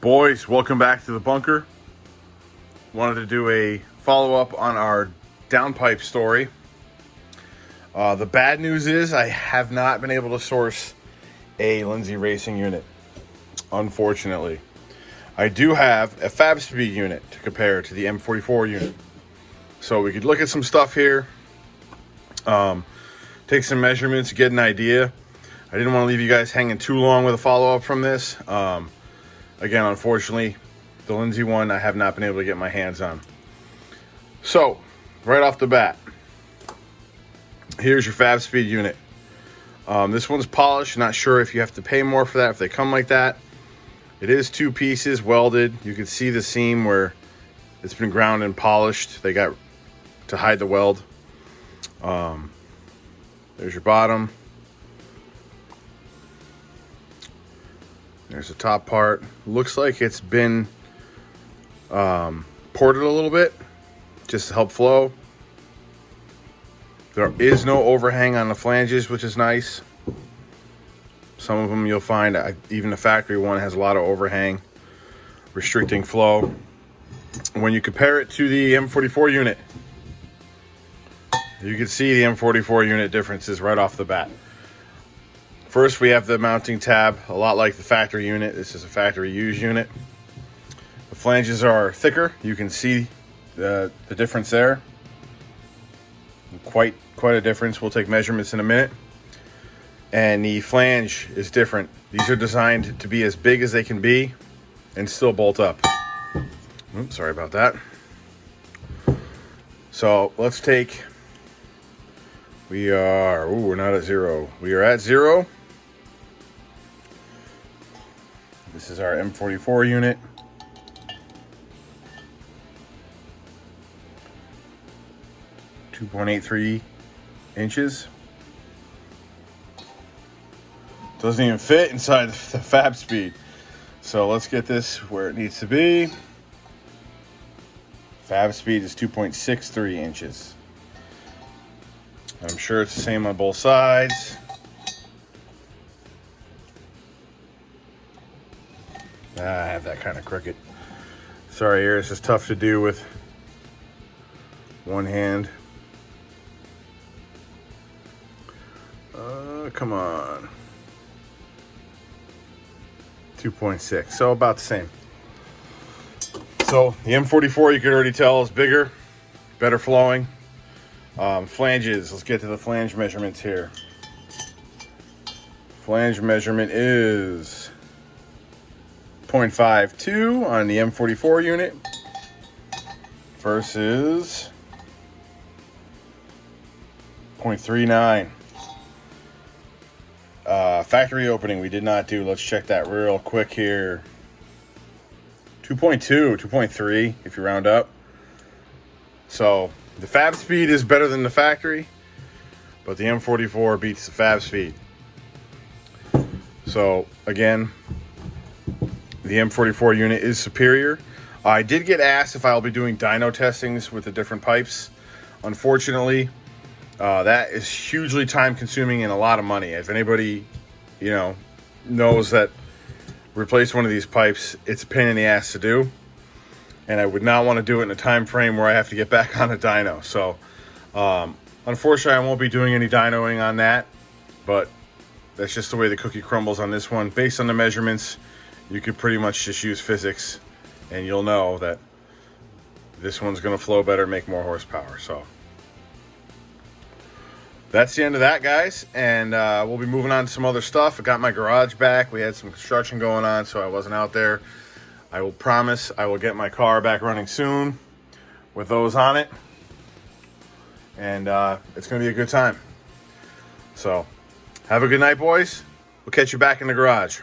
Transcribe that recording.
Boys, welcome back to the bunker. Wanted to do a follow-up on our downpipe story. The bad news is I have not been able to source a Lindsay Racing unit, unfortunately. I do have a Fabspeed unit to compare to the M44 unit. So we could look at some stuff here, take some measurements, get an idea. I didn't want to leave you guys hanging too long with a follow-up from this. Again, unfortunately, the Lindsay one I have not been able to get my hands on. So, right off the bat, here's your Fabspeed unit. This one's polished. Not sure if you have to pay more for that, if they come like that. It is two pieces welded. You can see the seam where it's been ground and polished. They got to hide the weld. There's your bottom. There's the top part. Looks like it's been ported a little bit just to help flow. There is no overhang on the flanges, which is nice. Some of them you'll find, even the factory one has a lot of overhang, restricting flow. When you compare it to the M44 unit, you can see the M44 unit differences right off the bat. First, we have the mounting tab, a lot like the factory unit. This is a factory used unit. The flanges are thicker. You can see the difference there. Quite a difference. We'll take measurements in a minute. And the flange is different. These are designed to be as big as they can be and still bolt up. Oops, sorry about that. So let's take, we're not at zero. We are at zero. This is our M44 unit. .83 inches. Doesn't even fit inside the Fabspeed. So let's get this where it needs to be. Fabspeed is 2.63 inches. I'm sure it's the same on both sides. I have that kind of crooked. Sorry here, this is tough to do with one hand. Come on. 2.6, so about the same. So the M44 you can already tell is bigger, better flowing. Flanges, let's get to the flange measurements here. Flange measurement is 0.52 on the M44 unit versus 0.39. Factory opening we did not do. Let's check that real quick here. 2.2, 2.3 if you round up. So the Fabspeed is better than the factory, but the M44 beats the Fabspeed. So again, the M44 unit is superior. I did get asked if I'll be doing dyno testings with the different pipes. Unfortunately, that is hugely time consuming and a lot of money. If anybody, knows that replace one of these pipes, it's a pain in the ass to do. And I would not want to do it in a time frame where I have to get back on a dyno. So, unfortunately, I won't be doing any dynoing on that. But that's just the way the cookie crumbles on this one. Based on the measurements, you could pretty much just use physics. And you'll know that this one's going to flow better, make more horsepower. So that's the end of that, guys. And we'll be moving on to some other stuff. I got my garage back. We had some construction going on, so I wasn't out there. I will promise I will get my car back running soon with those on it. And it's going to be a good time. So have a good night, boys. We'll catch you back in the garage.